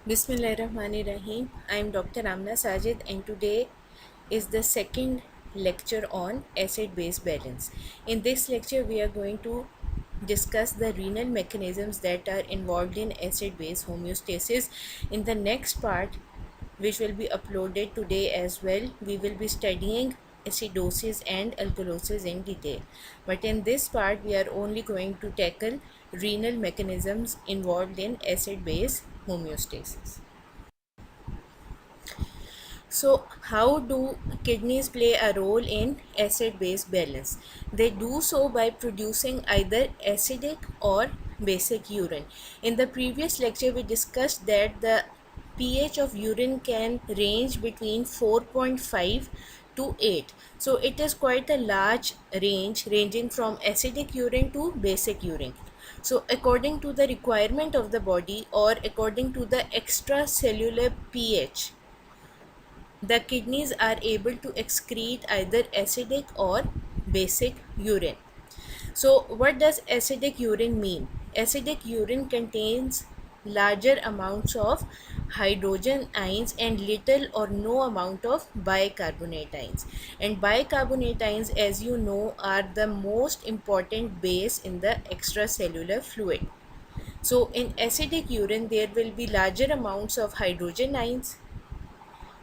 Bismillahirrahmanirrahim. I am Dr. Amna Sajid and today is the second lecture on acid-base balance. In this lecture we are going to discuss the renal mechanisms that are involved in acid-base homeostasis. In the next part, which will be uploaded today as well, we will be studying acidosis and alkalosis in detail. But in this part we are only going to tackle renal mechanisms involved in acid-base homeostasis. So, how do kidneys play a role in acid base balance? They do so by producing either acidic or basic urine. In the previous lecture, we discussed that the pH of urine can range between 4.5 to 8. So, it is quite a large range, ranging from acidic urine to basic urine. So, according to the requirement of the body or according to the extracellular pH, the kidneys are able to excrete either acidic or basic urine. So, what does acidic urine mean? Acidic urine contains larger amounts of hydrogen ions and little or no amount of bicarbonate ions. And bicarbonate ions, as you know, are the most important base in the extracellular fluid. So, in acidic urine, there will be larger amounts of hydrogen ions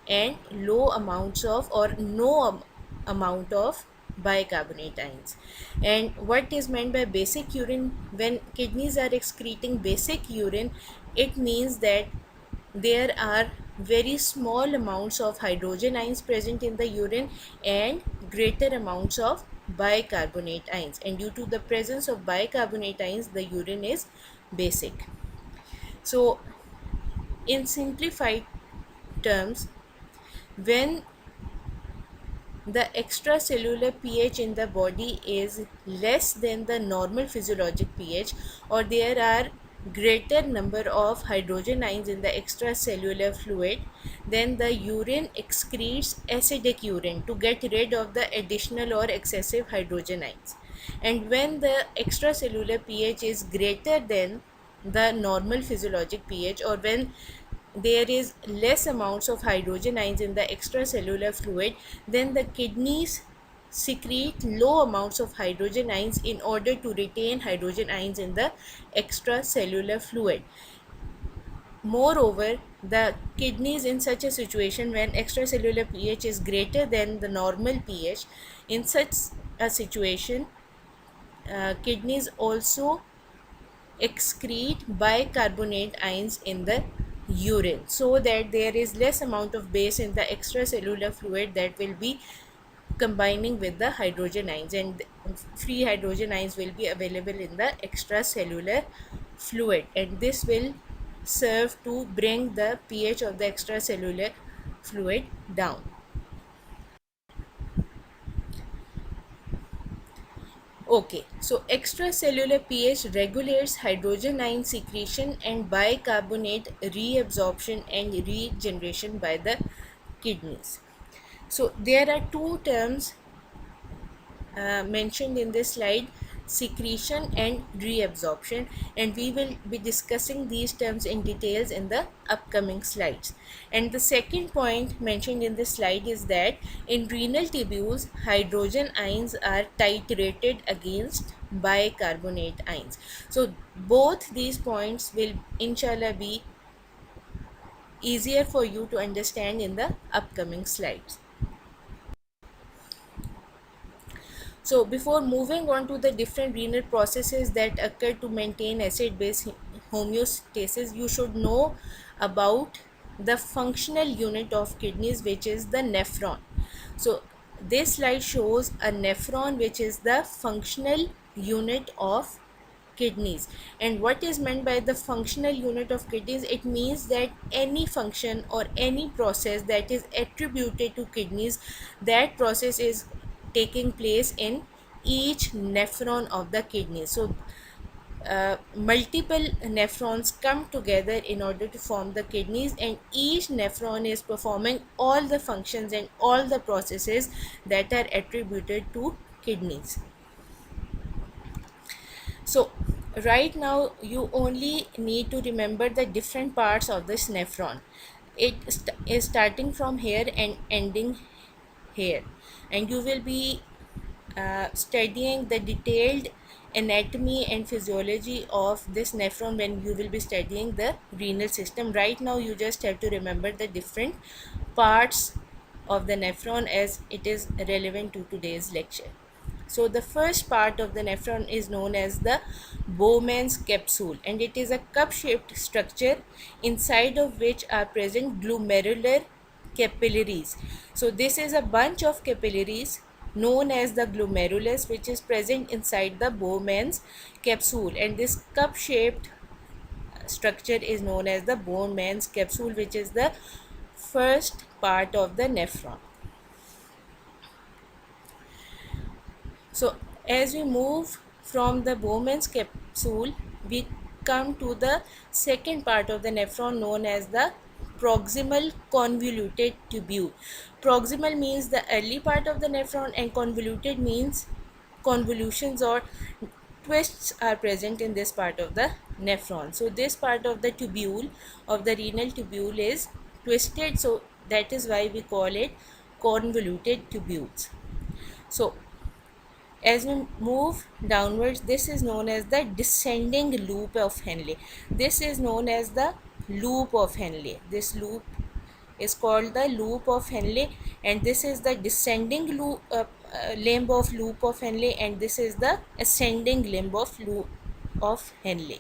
and low amounts of or no amount of bicarbonate ions. And what is meant by basic urine? When kidneys are excreting basic urine, it means that there are very small amounts of hydrogen ions present in the urine and greater amounts of bicarbonate ions, and due to the presence of bicarbonate ions the urine is basic. So in simplified terms, when the extracellular pH in the body is less than the normal physiologic pH, or there are greater number of hydrogen ions in the extracellular fluid, then the urine excretes acidic urine to get rid of the additional or excessive hydrogen ions. And when the extracellular pH is greater than the normal physiologic pH, or when there is less amounts of hydrogen ions in the extracellular fluid, then the kidneys secrete low amounts of hydrogen ions in order to retain hydrogen ions in the extracellular fluid. Moreover, the kidneys in such a situation, when extracellular pH is greater than the normal pH, in such a situation kidneys also excrete bicarbonate ions in the urine, so that there is less amount of base in the extracellular fluid that will be combining with the hydrogen ions, and free hydrogen ions will be available in the extracellular fluid, and this will serve to bring the pH of the extracellular fluid down. Okay, so extracellular pH regulates hydrogen ion secretion and bicarbonate reabsorption and regeneration by the kidneys. So there are two terms mentioned in this slide: secretion and reabsorption, and we will be discussing these terms in details in the upcoming slides. And the second point mentioned in this slide is that in renal tubules hydrogen ions are titrated against bicarbonate ions. So both these points will inshallah be easier for you to understand in the upcoming slides. So before moving on to the different renal processes that occur to maintain acid-base homeostasis, you should know about the functional unit of kidneys, which is the nephron. So this slide shows a nephron, which is the functional unit of kidneys. And what is meant by the functional unit of kidneys? It means that any function or any process that is attributed to kidneys, that process is taking place in each nephron of the kidney. So multiple nephrons come together in order to form the kidneys, and each nephron is performing all the functions and all the processes that are attributed to kidneys. So right now you only need to remember the different parts of this nephron. It is starting from here and ending here, and you will be studying the detailed anatomy and physiology of this nephron when you will be studying the renal system. Right now you just have to remember the different parts of the nephron as it is relevant to today's lecture. So the first part of the nephron is known as the Bowman's capsule, and it is a cup-shaped structure inside of which are present glomerular capillaries. So this is a bunch of capillaries known as the glomerulus, which is present inside the Bowman's capsule, and this cup-shaped structure is known as the Bowman's capsule, which is the first part of the nephron. So as we move from the Bowman's capsule, we come to the second part of the nephron known as the proximal convoluted tubule. Proximal means the early part of the nephron, and convoluted means convolutions or twists are present in this part of the nephron. So this part of the tubule, of the renal tubule, is twisted, so that is why we call it convoluted tubules. So as we move downwards, this is known as the descending loop of Henle. This is known as the loop of Henle. This loop is called the loop of Henle, and this is the descending loop, limb of loop of Henle, and this is the ascending limb of loop of Henle.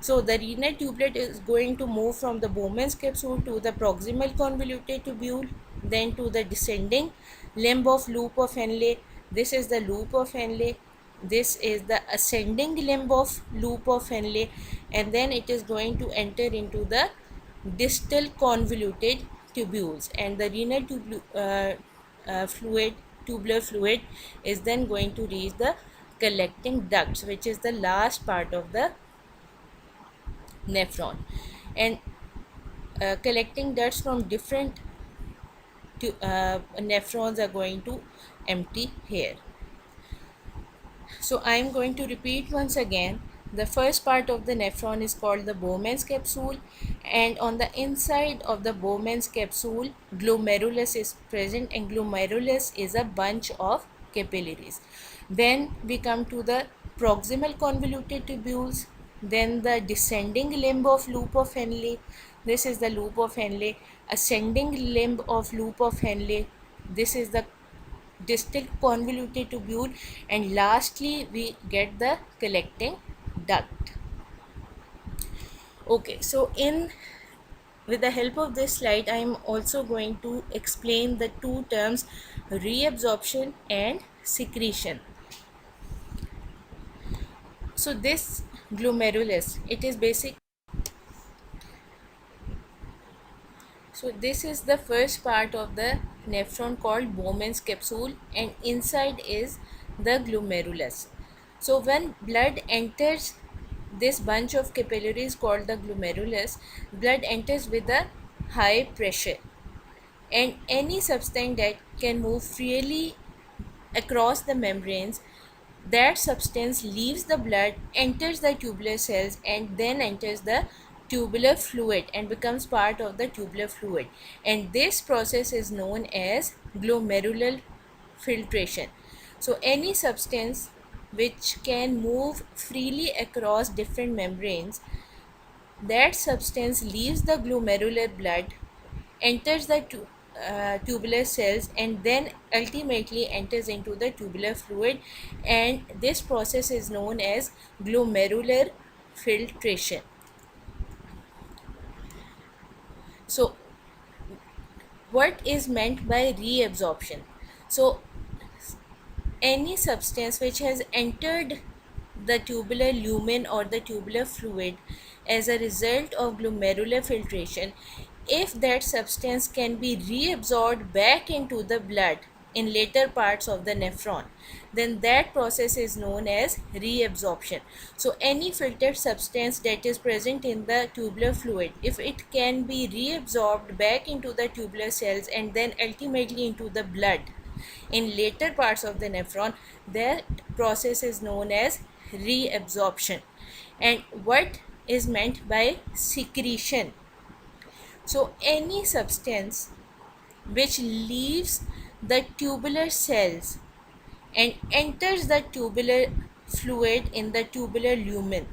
So the renal tublet is going to move from the Bowman's capsule to the proximal convoluted tubule, then to the descending limb of loop of Henle. This is the loop of Henle. This is the ascending limb of loop of Henle, and then it is going to enter into the distal convoluted tubules, and the renal tubular fluid is then going to reach the collecting ducts, which is the last part of the nephron, and collecting ducts from different nephrons are going to empty here. So I am going to repeat once again. The first part of the nephron is called the Bowman's capsule, and on the inside of the Bowman's capsule, glomerulus is present, and glomerulus is a bunch of capillaries. Then we come to the proximal convoluted tubules, then the descending limb of loop of Henle. This is the loop of Henle. Ascending limb of loop of Henle. This is the distal convoluted tubule, and lastly we get the collecting duct. Okay, so with the help of this slide I am also going to explain the two terms reabsorption and secretion. So this glomerulus, it is basic. So this is the first part of the nephron called Bowman's capsule, and inside is the glomerulus. So when blood enters this bunch of capillaries called the glomerulus, blood enters with a high pressure, and any substance that can move freely across the membranes, that substance leaves the blood, enters the tubular cells, and then enters the tubular fluid and becomes part of the tubular fluid, and this process is known as glomerular filtration. So any substance which can move freely across different membranes, that substance leaves the glomerular blood, enters the tubular cells, and then ultimately enters into the tubular fluid, and this process is known as glomerular filtration. So what is meant by reabsorption? So any substance which has entered the tubular lumen or the tubular fluid as a result of glomerular filtration, if that substance can be reabsorbed back into the blood in later parts of the nephron, then that process is known as reabsorption. So any filtered substance that is present in the tubular fluid, if it can be reabsorbed back into the tubular cells and then ultimately into the blood in later parts of the nephron, that process is known as reabsorption. And what is meant by secretion? So any substance which leaves the tubular cells and enters the tubular fluid in the tubular lumen,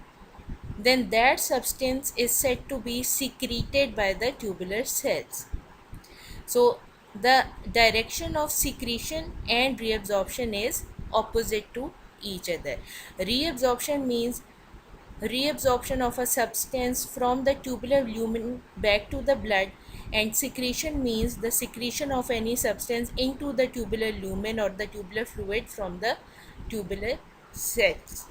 then that substance is said to be secreted by the tubular cells. So the direction of secretion and reabsorption is opposite to each other. Reabsorption means reabsorption of a substance from the tubular lumen back to the blood, and secretion means the secretion of any substance into the tubular lumen or the tubular fluid from the tubular cells.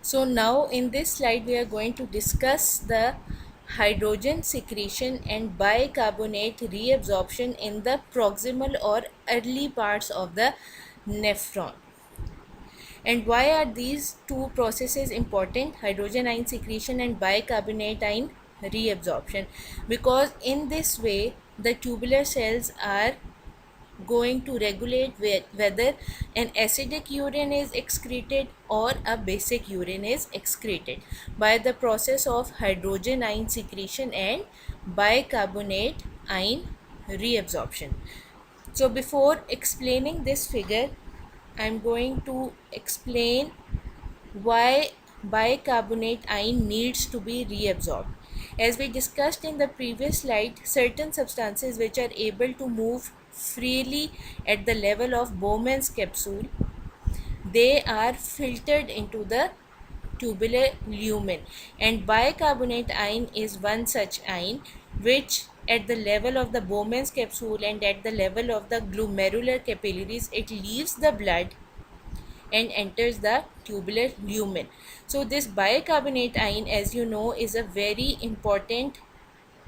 So now in this slide we are going to discuss the hydrogen secretion and bicarbonate reabsorption in the proximal or early parts of the nephron. And why are these two processes important, hydrogen ion secretion and bicarbonate ion reabsorption? Because in this way the tubular cells are going to regulate whether an acidic urine is excreted or a basic urine is excreted by the process of hydrogen ion secretion and bicarbonate ion reabsorption. So before explaining this figure, I am going to explain why bicarbonate ion needs to be reabsorbed. As we discussed in the previous slide, certain substances which are able to move freely at the level of Bowman's capsule, they are filtered into the tubular lumen, and bicarbonate ion is one such ion which at the level of the Bowman's capsule and at the level of the glomerular capillaries, it leaves the blood and enters the tubular lumen. So this bicarbonate ion, as you know, is a very important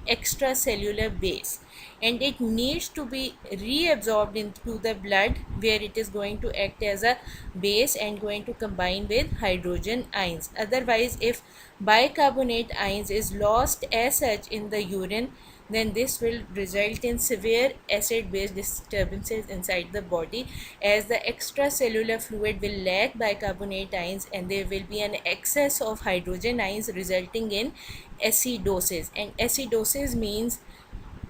extracellular base, and it needs to be reabsorbed into the blood, where it is going to act as a base and going to combine with hydrogen ions. Otherwise, if bicarbonate ions is lost as such in the urine, then this will result in severe acid base disturbances inside the body, as the extracellular fluid will lack bicarbonate ions and there will be an excess of hydrogen ions, resulting in acidosis. And acidosis means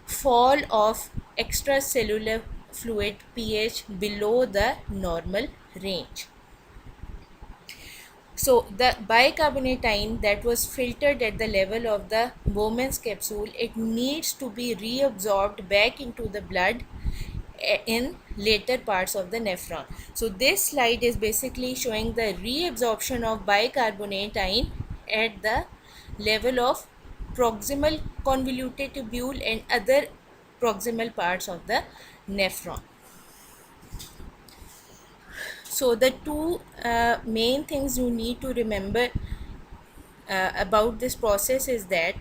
fall of extracellular fluid pH below the normal range. So the bicarbonate ion that was filtered at the level of the Bowman's capsule, it needs to be reabsorbed back into the blood in later parts of the nephron. So this slide is basically showing the reabsorption of bicarbonate ion at the level of proximal convoluted tubule and other proximal parts of the nephron. So the two main things you need to remember about this process is that,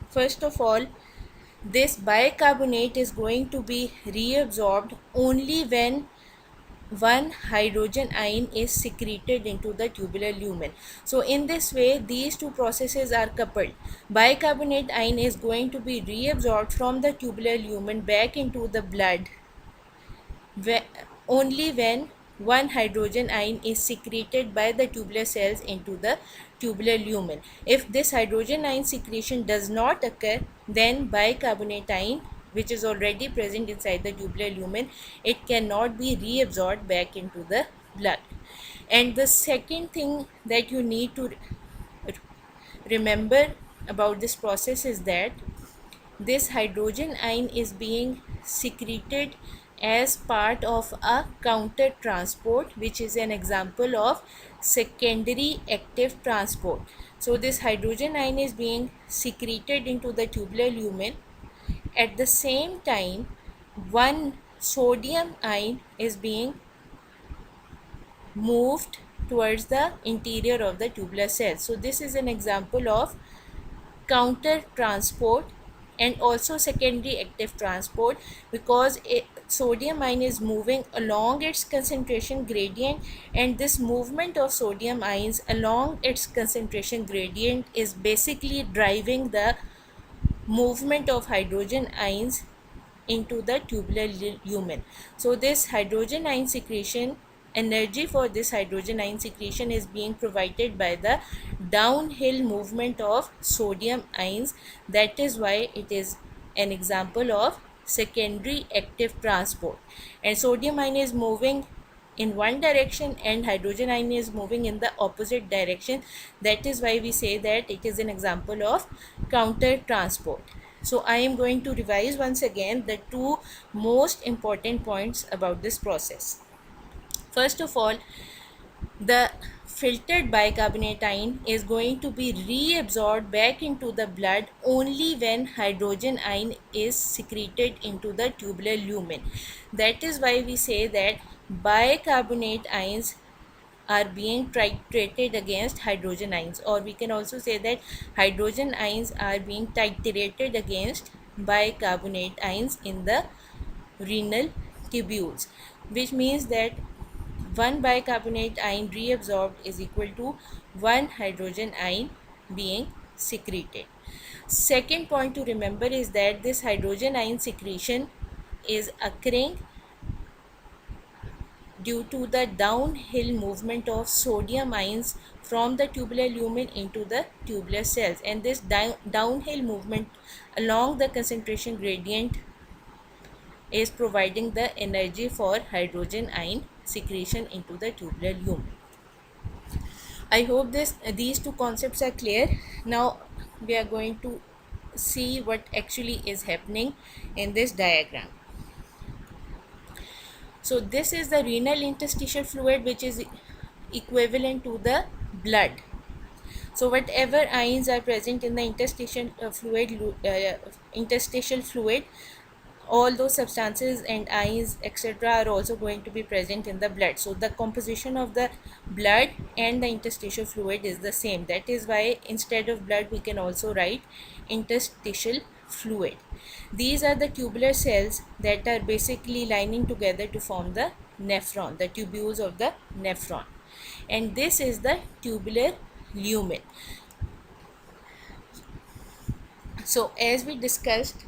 first of all, this bicarbonate is going to be reabsorbed only when one hydrogen ion is secreted into the tubular lumen. So in this way these two processes are coupled. Bicarbonate ion is going to be reabsorbed from the tubular lumen back into the blood only when one hydrogen ion is secreted by the tubular cells into the tubular lumen. If this hydrogen ion secretion does not occur, then bicarbonate ion, which is already present inside the tubular lumen, it cannot be reabsorbed back into the blood. And the second thing that you need to remember about this process is that this hydrogen ion is being secreted as part of a counter transport, which is an example of secondary active transport. So this hydrogen ion is being secreted into the tubular lumen. At the same time, one sodium ion is being moved towards the interior of the tubular cell. So this is an example of counter transport and also secondary active transport, because sodium ion is moving along its concentration gradient, and this movement of sodium ions along its concentration gradient is basically driving the movement of hydrogen ions into the tubular lumen. So this hydrogen ion secretion, energy for this hydrogen ion secretion is being provided by the downhill movement of sodium ions. That is why it is an example of secondary active transport. And sodium ion is moving in one direction and hydrogen ion is moving in the opposite direction. That is why we say that it is an example of counter transport. So I am going to revise once again the two most important points about this process. First of all, the filtered bicarbonate ion is going to be reabsorbed back into the blood only when hydrogen ion is secreted into the tubular lumen. That is why we say that bicarbonate ions are being titrated against hydrogen ions, or we can also say that hydrogen ions are being titrated against bicarbonate ions in the renal tubules, which means that one bicarbonate ion reabsorbed is equal to one hydrogen ion being secreted. Second point to remember is that this hydrogen ion secretion is occurring due to the downhill movement of sodium ions from the tubular lumen into the tubular cells, and this downhill movement along the concentration gradient is providing the energy for hydrogen ion secretion into the tubular lumen. I hope these two concepts are clear. Now we are going to see what actually is happening in this diagram. So this is the renal interstitial fluid, which is equivalent to the blood. So whatever ions are present in the interstitial fluid, all those substances and ions etc. are also going to be present in the blood. So the composition of the blood and the interstitial fluid is the same. That is why instead of blood we can also write interstitial fluid. These are the tubular cells that are basically lining together to form the nephron, the tubules of the nephron, and this is the tubular lumen. So as we discussed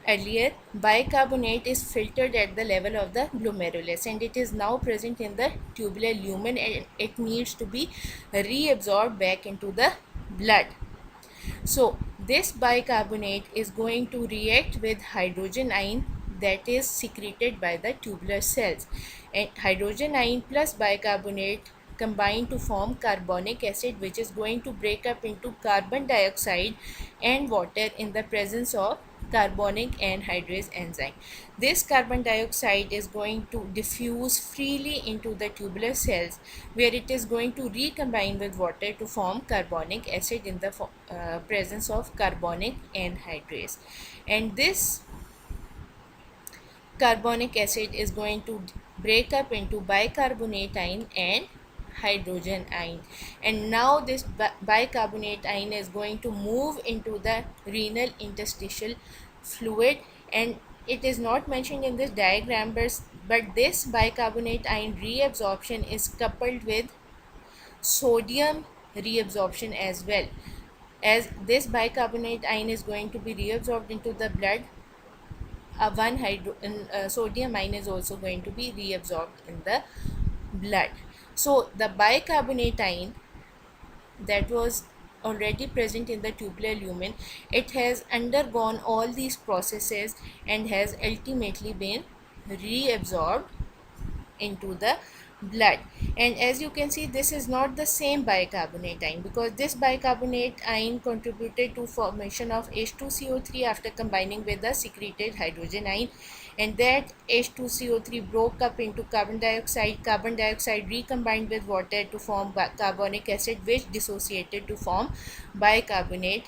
earlier, bicarbonate is filtered at the level of the glomerulus and it is now present in the tubular lumen, and it needs to be reabsorbed back into the blood. So this bicarbonate is going to react with hydrogen ion that is secreted by the tubular cells, and hydrogen ion plus bicarbonate combine to form carbonic acid, which is going to break up into carbon dioxide and water in the presence of carbonic anhydrase enzyme. This carbon dioxide is going to diffuse freely into the tubular cells, where it is going to recombine with water to form carbonic acid in the presence of carbonic anhydrase, and this carbonic acid is going to break up into bicarbonate ion and hydrogen ion, and now this bicarbonate ion is going to move into the renal interstitial fluid, and it is not mentioned in this diagram, but this bicarbonate ion reabsorption is coupled with sodium reabsorption as well. As this bicarbonate ion is going to be reabsorbed into the blood, sodium ion is also going to be reabsorbed in the blood. So the bicarbonate ion that was already present in the tubular lumen, it has undergone all these processes and has ultimately been reabsorbed into the blood. And as you can see, this is not the same bicarbonate ion, because this bicarbonate ion contributed to formation of H2CO3 after combining with the secreted hydrogen ion, and that H2CO3 broke up into carbon dioxide recombined with water to form carbonic acid, which dissociated to form bicarbonate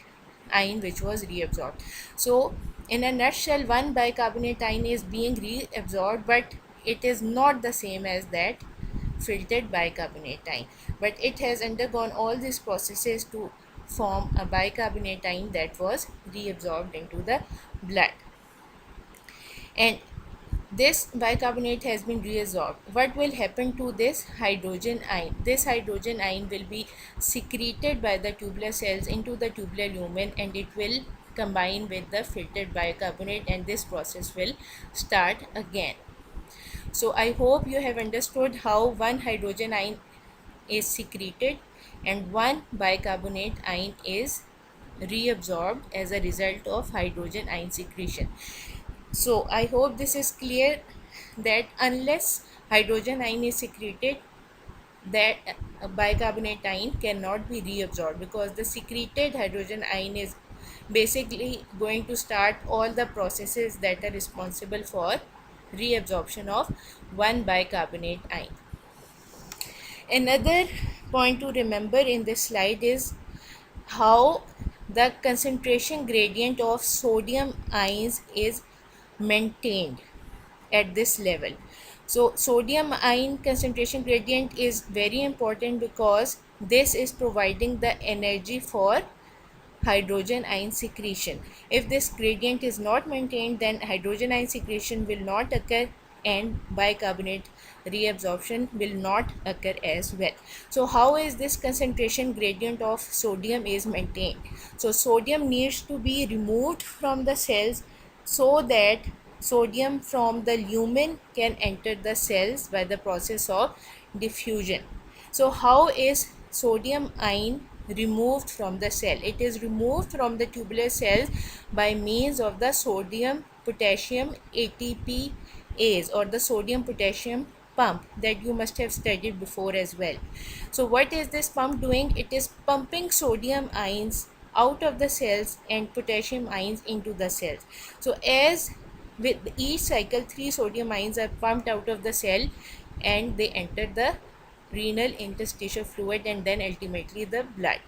ion, which was reabsorbed. So in a nutshell, one bicarbonate ion is being reabsorbed, but it is not the same as that filtered bicarbonate ion, but it has undergone all these processes to form a bicarbonate ion that was reabsorbed into the blood, and this bicarbonate has been reabsorbed. What will happen to this hydrogen ion? This hydrogen ion will be secreted by the tubular cells into the tubular lumen, and it will combine with the filtered bicarbonate, and this process will start again. So I hope you have understood how one hydrogen ion is secreted and one bicarbonate ion is reabsorbed as a result of hydrogen ion secretion. So I hope this is clear that unless hydrogen ion is secreted, that bicarbonate ion cannot be reabsorbed, because the secreted hydrogen ion is basically going to start all the processes that are responsible for reabsorption of one bicarbonate ion. Another point to remember in this slide is how the concentration gradient of sodium ions is maintained at this level. So sodium ion concentration gradient is very important because this is providing the energy for hydrogen ion secretion. If this gradient is not maintained, then hydrogen ion secretion will not occur and bicarbonate reabsorption will not occur as well. So how is this concentration gradient of sodium is maintained? So sodium needs to be removed from the cells so that sodium from the lumen can enter the cells by the process of diffusion. So how is sodium ion removed from the cell? It is removed from the tubular cells by means of the sodium potassium ATPase, or the sodium potassium pump that you must have studied before as well. So what is this pump doing? It is pumping sodium ions out of the cells and potassium ions into the cells. So as with each cycle, 3 sodium ions are pumped out of the cell and they enter the renal interstitial fluid and then ultimately the blood.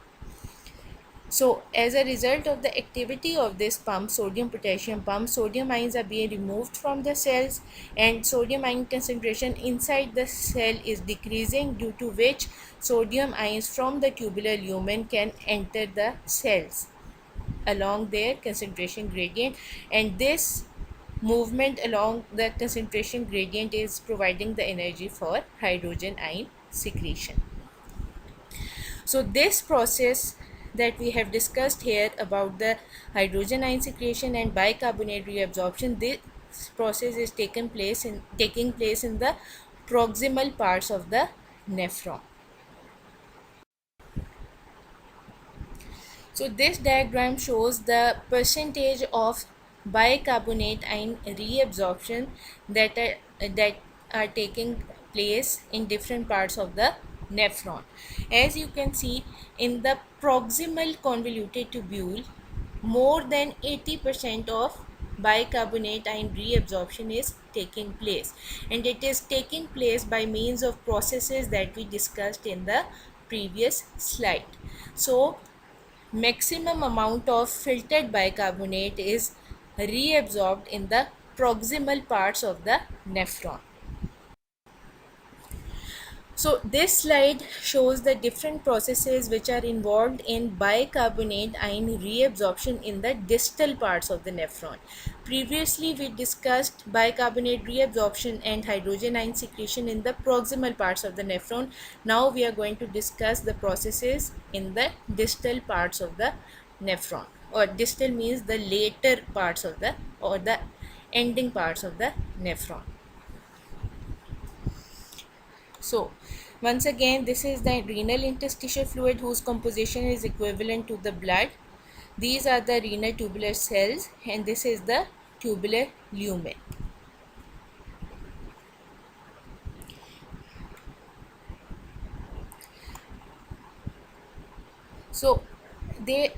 So as a result of the activity of this pump, sodium potassium pump, sodium ions are being removed from the cells and sodium ion concentration inside the cell is decreasing, due to which sodium ions from the tubular lumen can enter the cells along their concentration gradient, and this movement along the concentration gradient is providing the energy for hydrogen ion secretion. So this process that we have discussed here about the hydrogen ion secretion and bicarbonate reabsorption, this process is taking place in the proximal parts of the nephron. So this diagram shows the percentage of bicarbonate ion reabsorption that are taking place in different parts of the nephron. As you can see, in the proximal convoluted tubule, more than 80% of bicarbonate ion reabsorption is taking place, and it is taking place by means of processes that we discussed in the previous slide. So maximum amount of filtered bicarbonate is reabsorbed in the proximal parts of the nephron. So this slide shows the different processes which are involved in bicarbonate ion reabsorption in the distal parts of the nephron. Previously we discussed bicarbonate reabsorption and hydrogen ion secretion in the proximal parts of the nephron. Now we are going to discuss the processes in the distal parts of the nephron, or distal means the later parts of the, or the ending parts of the nephron. So once again, this is the renal interstitial fluid whose composition is equivalent to the blood. These are the renal tubular cells and this is the tubular lumen. So there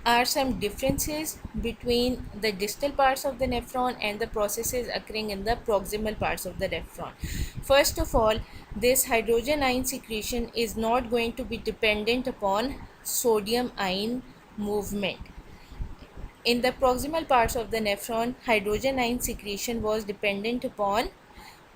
are some differences between the distal parts of the nephron and the processes occurring in the proximal parts of the nephron. First of all, this hydrogen ion secretion is not going to be dependent upon sodium ion movement. In the proximal parts of the nephron, hydrogen ion secretion was dependent upon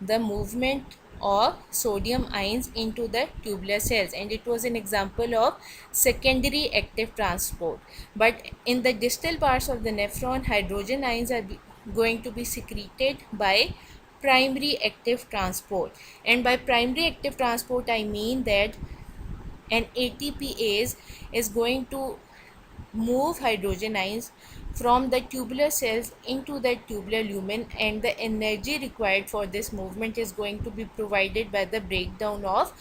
the movement of sodium ions into the tubular cells, and it was an example of secondary active transport. But in the distal parts of the nephron, hydrogen ions are going to be secreted by primary active transport, and by primary active transport I mean that an ATPase is going to move hydrogen ions from the tubular cells into the tubular lumen, and the energy required for this movement is going to be provided by the breakdown of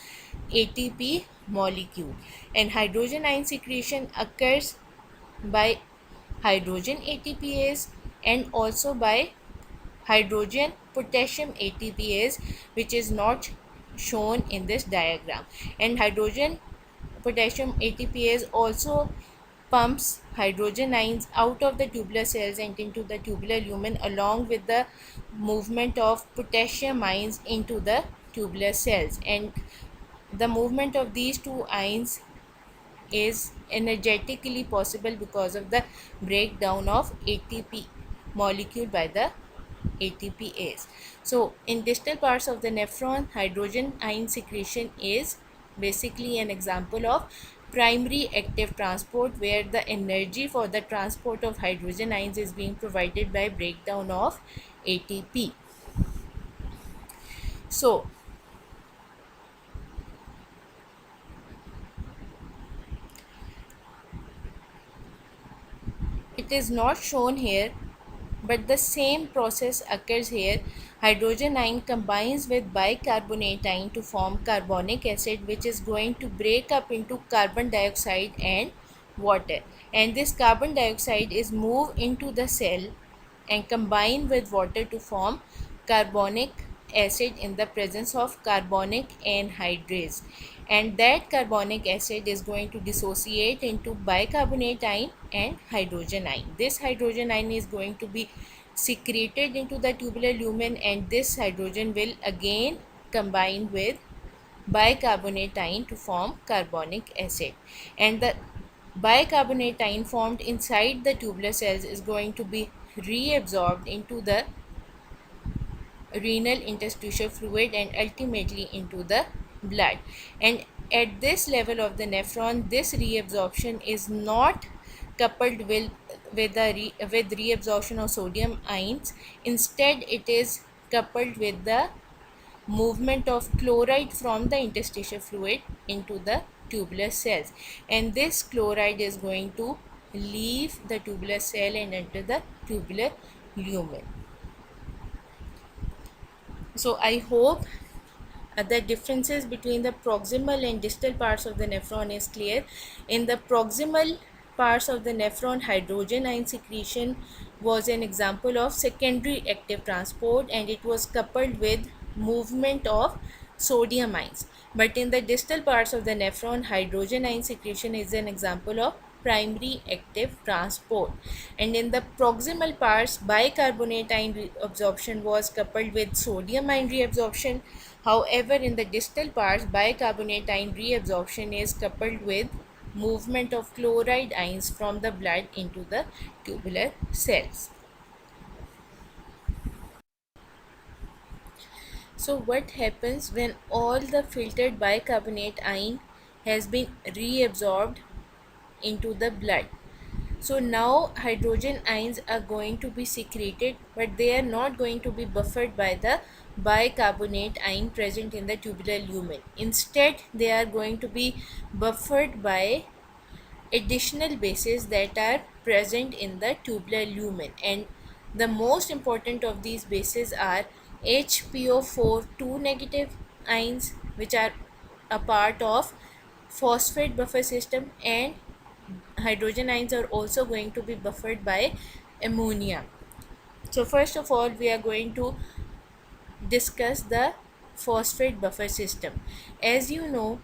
ATP molecule. And hydrogen ion secretion occurs by hydrogen ATPase and also by hydrogen potassium ATPase, which is not shown in this diagram. And hydrogen potassium ATPase also pumps hydrogen ions out of the tubular cells and into the tubular lumen, along with the movement of potassium ions into the tubular cells. And the movement of these two ions is energetically possible because of the breakdown of ATP molecule by the ATPase. So in distal parts of the nephron, hydrogen ion secretion is basically an example of primary active transport, where the energy for the transport of hydrogen ions is being provided by breakdown of ATP. So it is not shown here, but the same process occurs here. Hydrogen ion combines with bicarbonate ion to form carbonic acid, which is going to break up into carbon dioxide and water. And this carbon dioxide is moved into the cell and combined with water to form carbonic acid in the presence of carbonic anhydrase. And that carbonic acid is going to dissociate into bicarbonate ion and hydrogen ion. This hydrogen ion is going to be secreted into the tubular lumen, and this hydrogen will again combine with bicarbonate ion to form carbonic acid. And the bicarbonate ion formed inside the tubular cells is going to be reabsorbed into the renal interstitial fluid and ultimately into the blood. And at this level of the nephron, this reabsorption is not coupled with reabsorption of sodium ions. Instead, it is coupled with the movement of chloride from the interstitial fluid into the tubular cells, and this chloride is going to leave the tubular cell and enter the tubular lumen. So I hope the differences between the proximal and distal parts of the nephron is clear. In the proximal parts of the nephron, hydrogen ion secretion was an example of secondary active transport, and it was coupled with movement of sodium ions. But in the distal parts of the nephron, hydrogen ion secretion is an example of primary active transport. And in the proximal parts, bicarbonate ion reabsorption was coupled with sodium ion reabsorption. However, in the distal parts, bicarbonate ion reabsorption is coupled with movement of chloride ions from the blood into the tubular cells. So what happens when all the filtered bicarbonate ion has been reabsorbed into the blood? So now hydrogen ions are going to be secreted, but they are not going to be buffered by the bicarbonate ion present in the tubular lumen. Instead, they are going to be buffered by additional bases that are present in the tubular lumen, and the most important of these bases are HPO4 2 negative ions, which are a part of phosphate buffer system, and hydrogen ions are also going to be buffered by ammonia. So first of all, we are going to discuss the phosphate buffer system. As you know,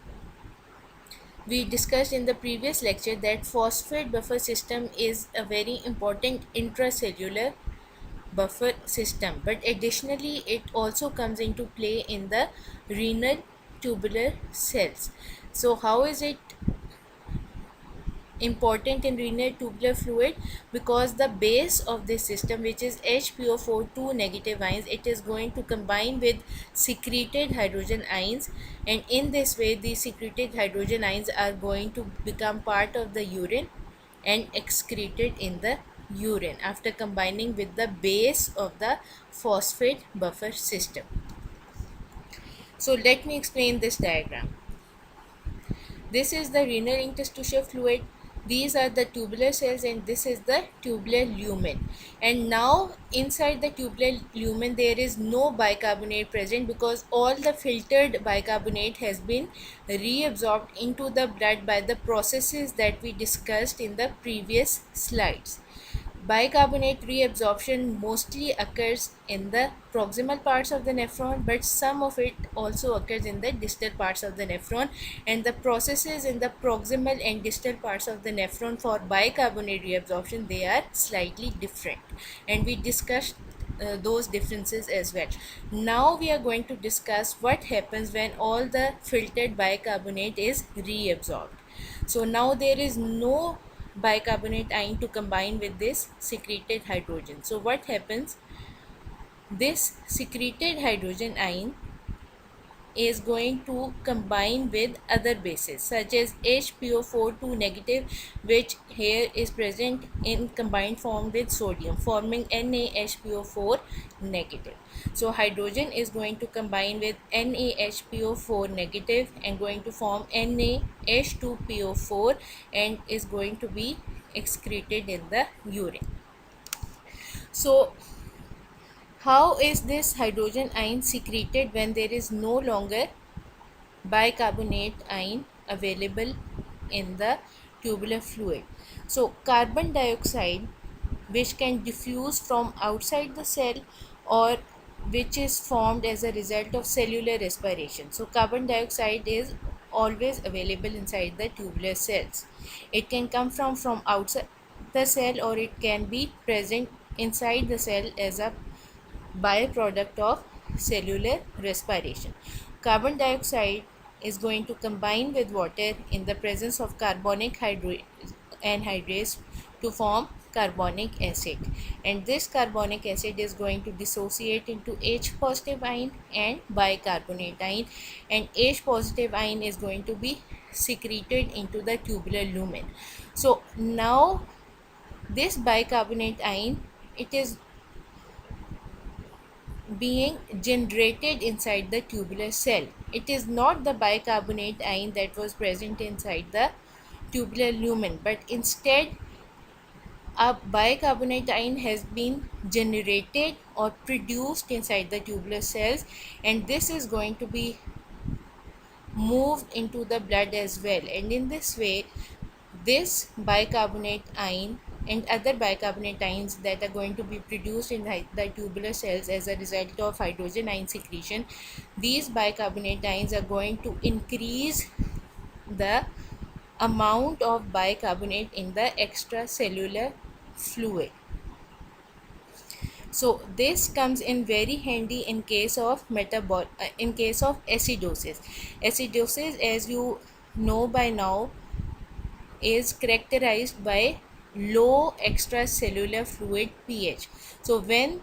we discussed in the previous lecture that phosphate buffer system is a very important intracellular buffer system, but additionally it also comes into play in the renal tubular cells. So how is it important in renal tubular fluid? Because the base of this system, which is HPO4 2 negative ions, it is going to combine with secreted hydrogen ions, and in this way these secreted hydrogen ions are going to become part of the urine and excreted in the urine after combining with the base of the phosphate buffer system. So let me explain this diagram. This is the renal interstitial fluid. These are the tubular cells and this is the tubular lumen. And now inside the tubular lumen there is no bicarbonate present because all the filtered bicarbonate has been reabsorbed into the blood by the processes that we discussed in the previous slides. Bicarbonate reabsorption mostly occurs in the proximal parts of the nephron, but some of it also occurs in the distal parts of the nephron, and the processes in the proximal and distal parts of the nephron for bicarbonate reabsorption, they are slightly different, and we discussed those differences as well. Now we are going to discuss what happens when all the filtered bicarbonate is reabsorbed. So now there is no bicarbonate ion to combine with this secreted hydrogen. So what happens? This secreted hydrogen ion is going to combine with other bases such as HPO4 2 negative, which here is present in combined form with sodium, forming NaHPO4 negative. So hydrogen is going to combine with NaHPO4 negative and going to form NaH2PO4 and is going to be excreted in the urine. So how is this hydrogen ion secreted when there is no longer bicarbonate ion available in the tubular fluid? So carbon dioxide, which can diffuse from outside the cell or which is formed as a result of cellular respiration. So carbon dioxide is always available inside the tubular cells. It can come from outside the cell or it can be present inside the cell as a byproduct of cellular respiration. Carbon dioxide is going to combine with water in the presence of carbonic anhydrase to form carbonic acid, and this carbonic acid is going to dissociate into H positive ion and bicarbonate ion, and H positive ion is going to be secreted into the tubular lumen. So now this bicarbonate ion, it is being generated inside the tubular cell. It is not the bicarbonate ion that was present inside the tubular lumen, but instead a bicarbonate ion has been generated or produced inside the tubular cells, and this is going to be moved into the blood as well, and in this way this bicarbonate ion and other bicarbonate ions that are going to be produced in the tubular cells as a result of hydrogen ion secretion, these bicarbonate ions are going to increase the amount of bicarbonate in the extracellular fluid. So this comes in very handy in case of in case of acidosis. Acidosis, as you know by now, is characterized by low extracellular fluid pH. So when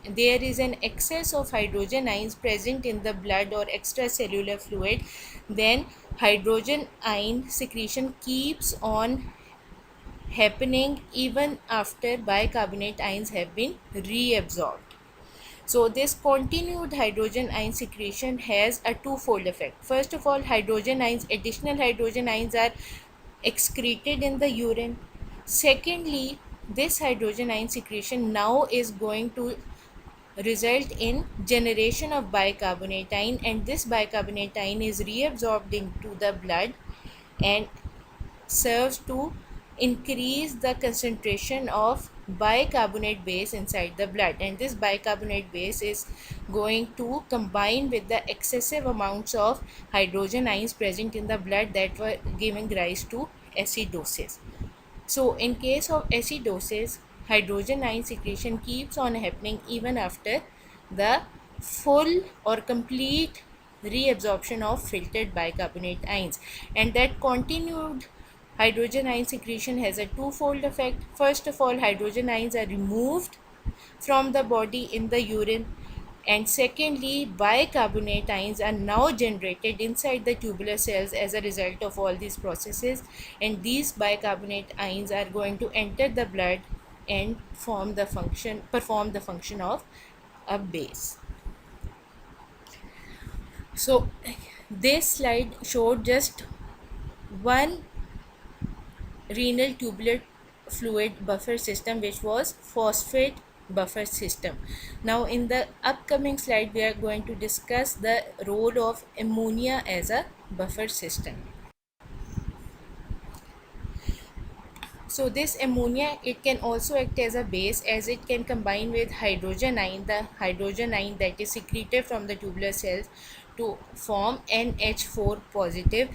there is an excess of hydrogen ions present in the blood or extracellular fluid, then hydrogen ion secretion keeps on happening even after bicarbonate ions have been reabsorbed. So this continued hydrogen ion secretion has a twofold effect. First of all, additional hydrogen ions are excreted in the urine. Secondly, this hydrogen ion secretion now is going to result in generation of bicarbonate ion, and this bicarbonate ion is reabsorbed into the blood and serves to increase the concentration of bicarbonate base inside the blood, and this bicarbonate base is going to combine with the excessive amounts of hydrogen ions present in the blood that were giving rise to acidosis. So in case of acidosis, hydrogen ion secretion keeps on happening even after the full or complete reabsorption of filtered bicarbonate ions, and that continued hydrogen ion secretion has a twofold effect. First of all, hydrogen ions are removed from the body in the urine, and secondly, bicarbonate ions are now generated inside the tubular cells as a result of all these processes, and these bicarbonate ions are going to enter the blood and perform the function of a base. So this slide showed just one renal tubular fluid buffer system, which was phosphate buffer system. Now in the upcoming slide we are going to discuss the role of ammonia as a buffer system. So this ammonia, it can also act as a base, as it can combine with hydrogen ion, the hydrogen ion that is secreted from the tubular cells, to form NH4 positive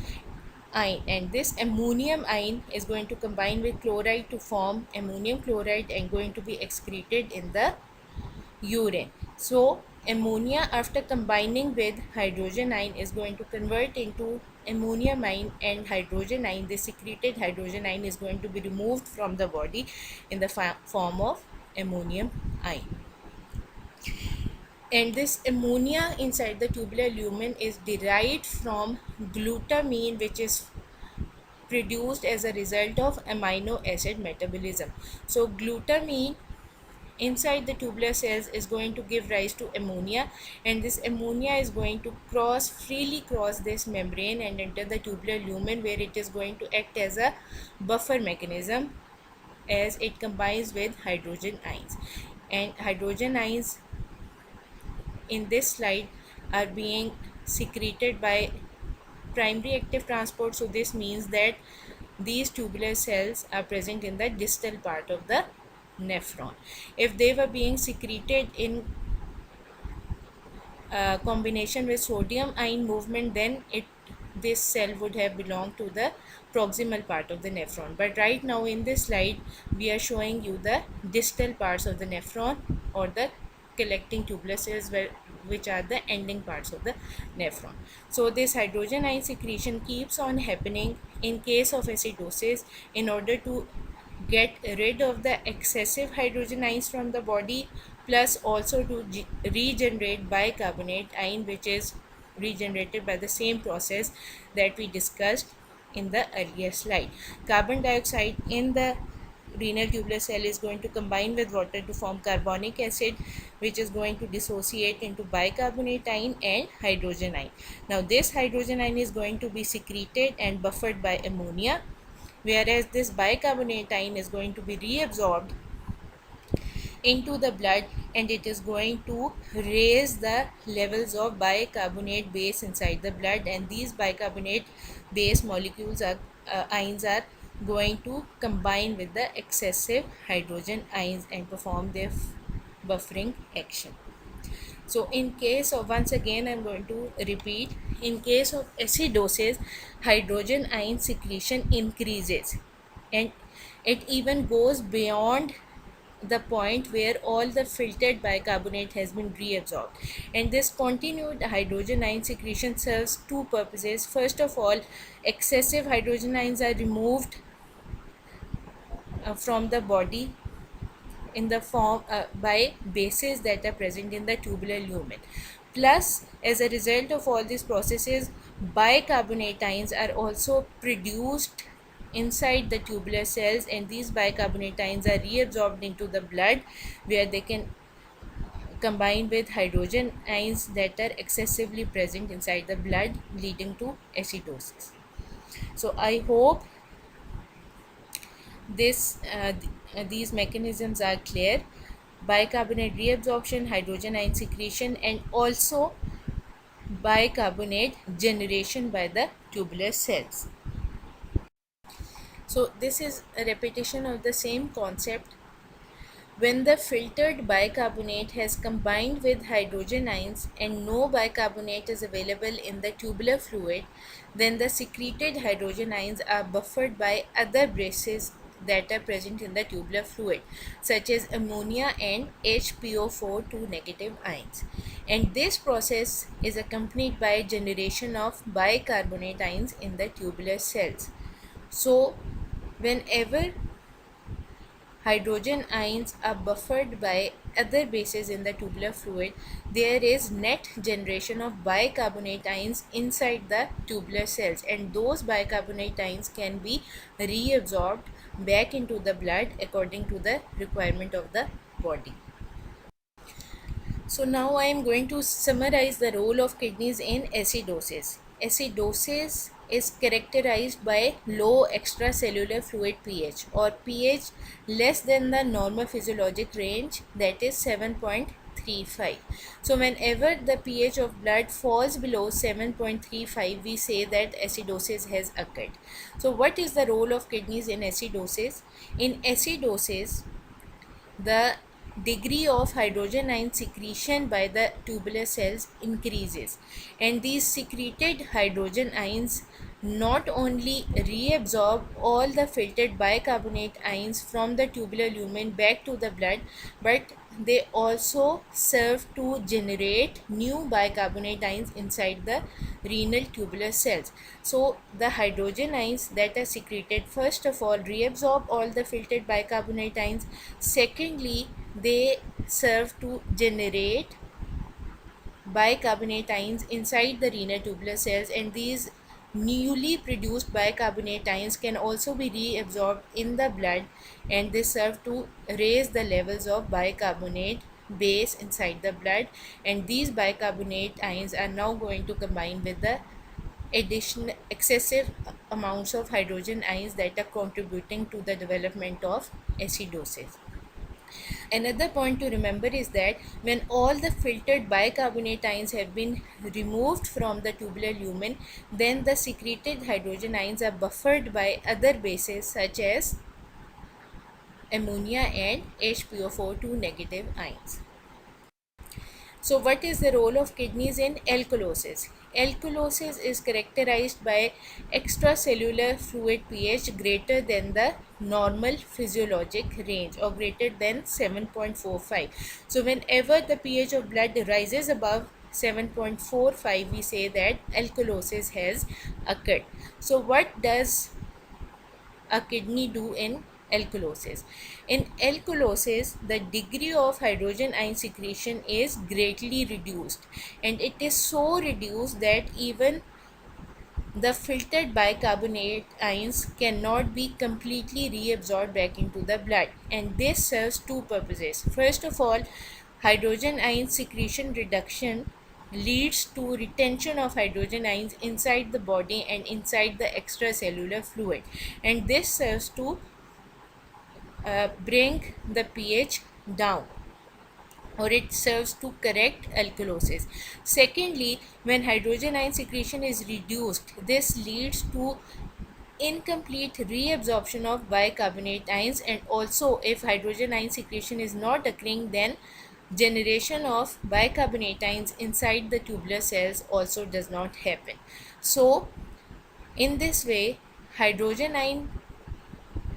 ion, and this ammonium ion is going to combine with chloride to form ammonium chloride and going to be excreted in the urine. So ammonia, after combining with hydrogen ion, is going to convert into ammonium ion and hydrogen ion. The secreted hydrogen ion is going to be removed from the body in the form of ammonium ion. And this ammonia inside the tubular lumen is derived from glutamine, which is produced as a result of amino acid metabolism. So glutamine inside the tubular cells is going to give rise to ammonia, and this ammonia is going to freely cross this membrane and enter the tubular lumen, where it is going to act as a buffer mechanism as it combines with hydrogen ions. And hydrogen ions in this slide are being secreted by primary active transport. So this means that these tubular cells are present in the distal part of the nephron. If they were being secreted in combination with sodium ion movement, then this cell would have belonged to the proximal part of the nephron. But right now in this slide we are showing you the distal parts of the nephron, or the collecting tubular cells, which are the ending parts of the nephron. So this hydrogen ion secretion keeps on happening in case of acidosis, in order to get rid of the excessive hydrogen ions from the body, plus also to regenerate bicarbonate ion, which is regenerated by the same process that we discussed in the earlier slide. Carbon dioxide in the renal tubular cell is going to combine with water to form carbonic acid, which is going to dissociate into bicarbonate ion and hydrogen ion. Now this hydrogen ion is going to be secreted and buffered by ammonia, whereas this bicarbonate ion is going to be reabsorbed into the blood, and it is going to raise the levels of bicarbonate base inside the blood, and these bicarbonate base molecules are ions are going to combine with the excessive hydrogen ions and perform their buffering action. So in case of, once again I'm going to repeat, in case of acidosis, hydrogen ion secretion increases, and it even goes beyond the point where all the filtered bicarbonate has been reabsorbed. And this continued hydrogen ion secretion serves two purposes. First of all, excessive hydrogen ions are removed from the body in the form by bases that are present in the tubular lumen. Plus, as a result of all these processes, bicarbonate ions are also produced inside the tubular cells, and these bicarbonate ions are reabsorbed into the blood, where they can combine with hydrogen ions that are excessively present inside the blood, leading to acidosis. So I hope these mechanisms are clear: bicarbonate reabsorption, hydrogen ion secretion, and also bicarbonate generation by the tubular cells. So this is a repetition of the same concept. When the filtered bicarbonate has combined with hydrogen ions and no bicarbonate is available in the tubular fluid, then the secreted hydrogen ions are buffered by other bases that are present in the tubular fluid, such as ammonia and HPO4 2 negative ions. And this process is accompanied by generation of bicarbonate ions in the tubular cells. So whenever hydrogen ions are buffered by other bases in the tubular fluid, there is net generation of bicarbonate ions inside the tubular cells, and those bicarbonate ions can be reabsorbed back into the blood according to the requirement of the body. So now I am going to summarize the role of kidneys in acidosis. Acidosis is characterized by low extracellular fluid pH or pH less than the normal physiologic range, that is 7.35. So whenever the pH of blood falls below 7.35, we say that acidosis has occurred. So what is the role of kidneys in acidosis? In acidosis, the degree of hydrogen ion secretion by the tubular cells increases, and these secreted hydrogen ions not only reabsorb all the filtered bicarbonate ions from the tubular lumen back to the blood, but they also serve to generate new bicarbonate ions inside the renal tubular cells. So the hydrogen ions that are secreted, first of all, reabsorb all the filtered bicarbonate ions. Secondly, they serve to generate bicarbonate ions inside the renal tubular cells, and these newly produced bicarbonate ions can also be reabsorbed in the blood, and they serve to raise the levels of bicarbonate base inside the blood, and these bicarbonate ions are now going to combine with the additional excessive amounts of hydrogen ions that are contributing to the development of acidosis. Another point to remember is that when all the filtered bicarbonate ions have been removed from the tubular lumen, then the secreted hydrogen ions are buffered by other bases such as ammonia and HPO4 negative ions. So, what is the role of kidneys in alkalosis? Alkalosis is characterized by extracellular fluid pH greater than the normal physiologic range or greater than 7.45. So, whenever the pH of blood rises above 7.45, we say that alkalosis has occurred. So, what does a kidney do in alkalosis? In alkalosis, the degree of hydrogen ion secretion is greatly reduced, and it is so reduced that even the filtered bicarbonate ions cannot be completely reabsorbed back into the blood, and this serves two purposes. First of all, hydrogen ion secretion reduction leads to retention of hydrogen ions inside the body and inside the extracellular fluid, and this serves to bring the pH down, or it serves to correct alkalosis. Secondly, when hydrogen ion secretion is reduced, this leads to incomplete reabsorption of bicarbonate ions, and also if hydrogen ion secretion is not occurring, then generation of bicarbonate ions inside the tubular cells also does not happen. So in this way, hydrogen ion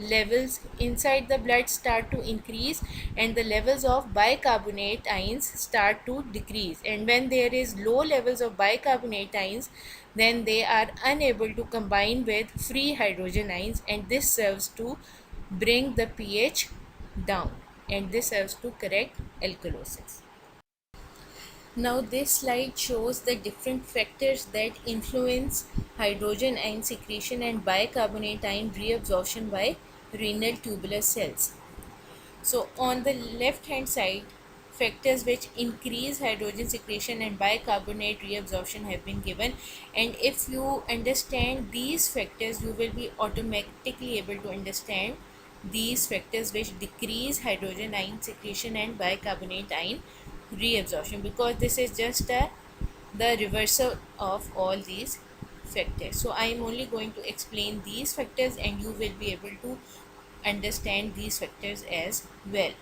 levels inside the blood start to increase, and the levels of bicarbonate ions start to decrease, and when there is low levels of bicarbonate ions, then they are unable to combine with free hydrogen ions, and this serves to bring the pH down, and this serves to correct alkalosis. Now this slide shows the different factors that influence hydrogen ion secretion and bicarbonate ion reabsorption by renal tubular cells. So on the left hand side, factors which increase hydrogen secretion and bicarbonate reabsorption have been given, and if you understand these factors, you will be automatically able to understand these factors which decrease hydrogen ion secretion and bicarbonate ion reabsorption, because this is just the reversal of all these factors. So I am only going to explain these factors, and you will be able to understand these factors as well.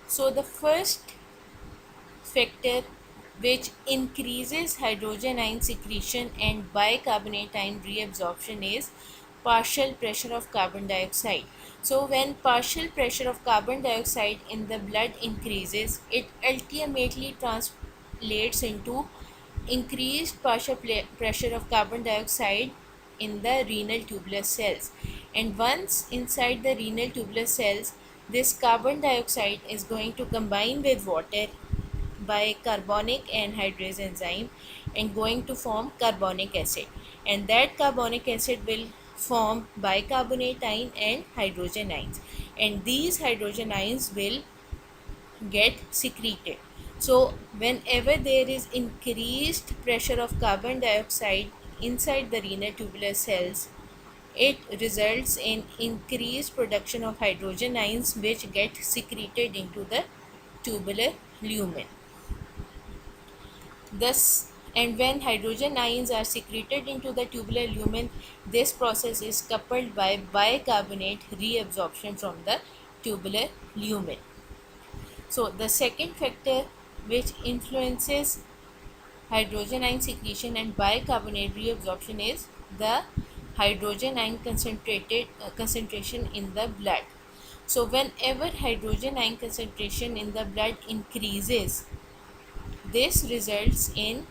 So the first factor which increases hydrogen ion secretion and bicarbonate ion reabsorption is partial pressure of carbon dioxide. So when partial pressure of carbon dioxide in the blood increases, it ultimately translates into increased partial pressure of carbon dioxide in the renal tubular cells, and once inside the renal tubular cells, this carbon dioxide is going to combine with water by carbonic anhydrase enzyme and going to form carbonic acid, and that carbonic acid will form bicarbonate ion and hydrogen ions, and these hydrogen ions will get secreted. So whenever there is increased pressure of carbon dioxide inside the renal tubular cells, it results in increased production of hydrogen ions which get secreted into the tubular lumen. Thus, and when hydrogen ions are secreted into the tubular lumen, this process is coupled by bicarbonate reabsorption from the tubular lumen. So, the second factor which influences hydrogen ion secretion and bicarbonate reabsorption is the hydrogen ion concentration in the blood. So, whenever hydrogen ion concentration in the blood increases, this results in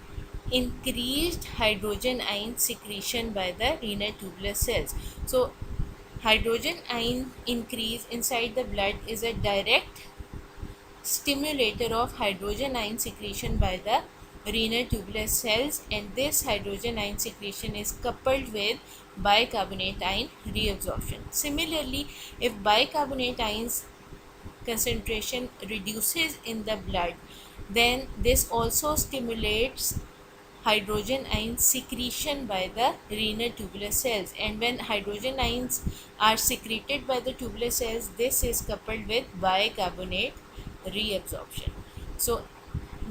increased hydrogen ion secretion by the renal tubular cells. So, hydrogen ion increase inside the blood is a direct stimulator of hydrogen ion secretion by the renal tubular cells, and this hydrogen ion secretion is coupled with bicarbonate ion reabsorption. Similarly, if bicarbonate ions concentration reduces in the blood, then this also stimulates hydrogen ion secretion by the renal tubular cells, and when hydrogen ions are secreted by the tubular cells, this is coupled with bicarbonate reabsorption. So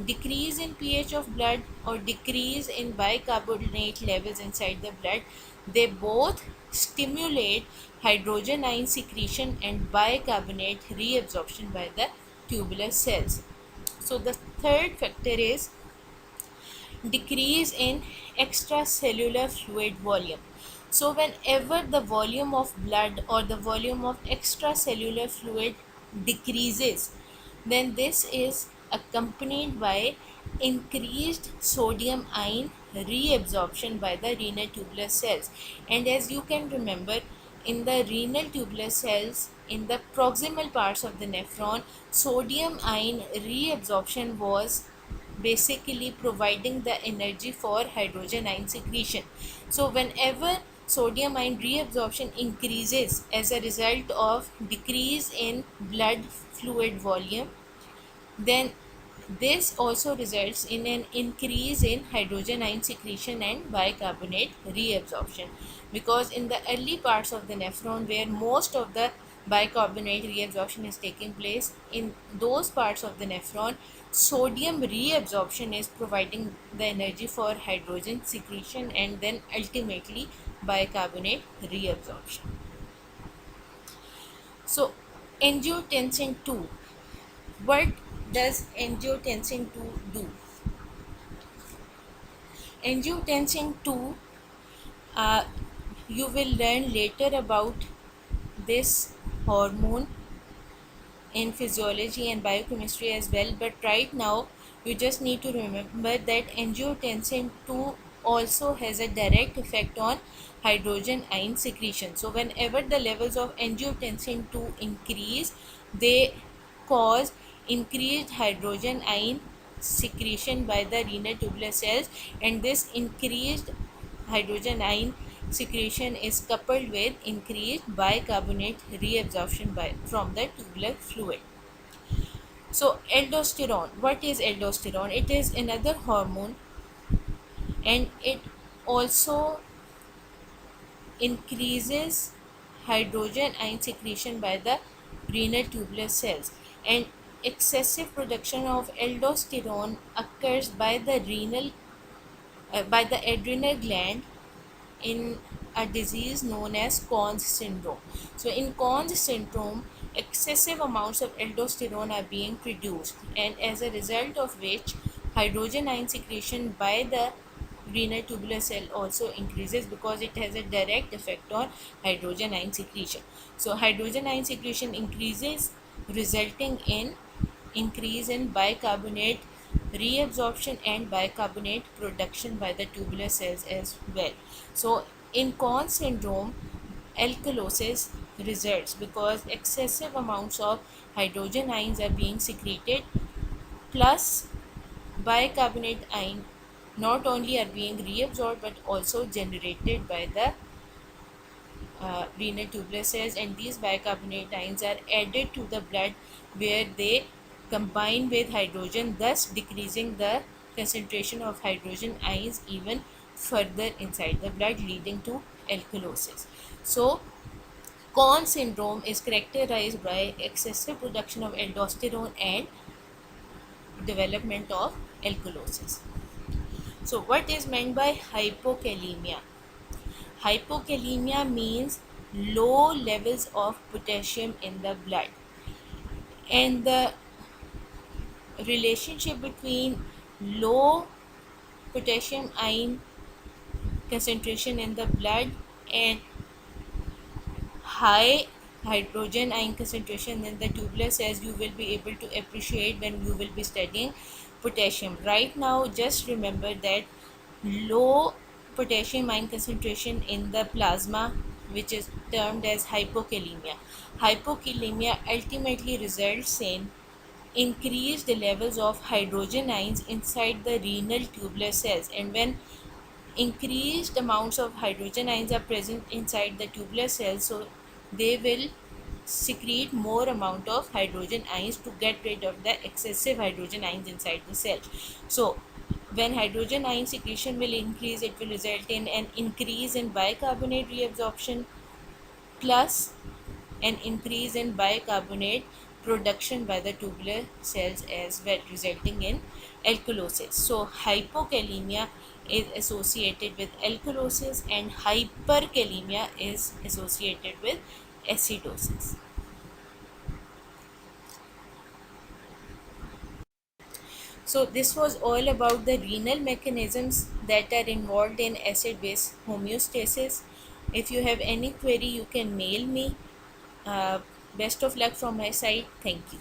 decrease in pH of blood or decrease in bicarbonate levels inside the blood, they both stimulate hydrogen ion secretion and bicarbonate reabsorption by the tubular cells. So the third factor is decrease in extracellular fluid volume. So whenever the volume of blood or the volume of extracellular fluid decreases, then this is accompanied by increased sodium ion reabsorption by the renal tubular cells. And as you can remember, in the renal tubular cells, in the proximal parts of the nephron, sodium ion reabsorption was basically providing the energy for hydrogen ion secretion. So whenever sodium ion reabsorption increases as a result of decrease in blood fluid volume, then this also results in an increase in hydrogen ion secretion and bicarbonate reabsorption, because in the early parts of the nephron where most of the bicarbonate reabsorption is taking place, in those parts of the nephron, sodium reabsorption is providing the energy for hydrogen secretion and then ultimately bicarbonate reabsorption. So angiotensin 2, what does angiotensin 2 do? Angiotensin 2, uh, you will learn later about this hormone in physiology and biochemistry as well, but right now you just need to remember that angiotensin 2 also has a direct effect on hydrogen ion secretion. So whenever the levels of angiotensin 2 increase, they cause increased hydrogen ion secretion by the renal tubular cells, and this increased hydrogen ion secretion is coupled with increased bicarbonate reabsorption from the tubular fluid. So aldosterone, what is aldosterone? It is another hormone, and it also increases hydrogen ion secretion by the renal tubular cells, and excessive production of aldosterone occurs by the adrenal gland in a disease known as Conn's syndrome. So in Conn's syndrome, excessive amounts of aldosterone are being produced, and as a result of which hydrogen ion secretion by the renal tubular cell also increases, because it has a direct effect on hydrogen ion secretion. So hydrogen ion secretion increases, resulting in increase in bicarbonate reabsorption and bicarbonate production by the tubular cells as well. So in Conn's syndrome, alkalosis results because excessive amounts of hydrogen ions are being secreted, plus bicarbonate ion not only are being reabsorbed but also generated by the renal tubular cells, and these bicarbonate ions are added to the blood where they combine with hydrogen, thus decreasing the concentration of hydrogen ions even further inside the blood, leading to alkalosis. So Conn syndrome is characterized by excessive production of aldosterone and development of alkalosis. So what is meant by hypokalemia? Hypokalemia means low levels of potassium in the blood, and the relationship between low potassium ion concentration in the blood and high hydrogen ion concentration in the tubular cells you will be able to appreciate when you will be studying potassium. Right now, just remember that low potassium ion concentration in the plasma, which is termed as hypokalemia. Hypokalemia ultimately results in increased levels of hydrogen ions inside the renal tubular cells, and when increased amounts of hydrogen ions are present inside the tubular cells, so they will secrete more amount of hydrogen ions to get rid of the excessive hydrogen ions inside the cell. So when hydrogen ion secretion will increase, it will result in an increase in bicarbonate reabsorption plus an increase in bicarbonate production by the tubular cells as well, resulting in alkalosis. So hypokalemia is associated with alkalosis and hyperkalemia is associated with acidosis. So this was all about the renal mechanisms that are involved in acid-base homeostasis. If you have any query, you can mail me. Best of luck from my side. Thank you.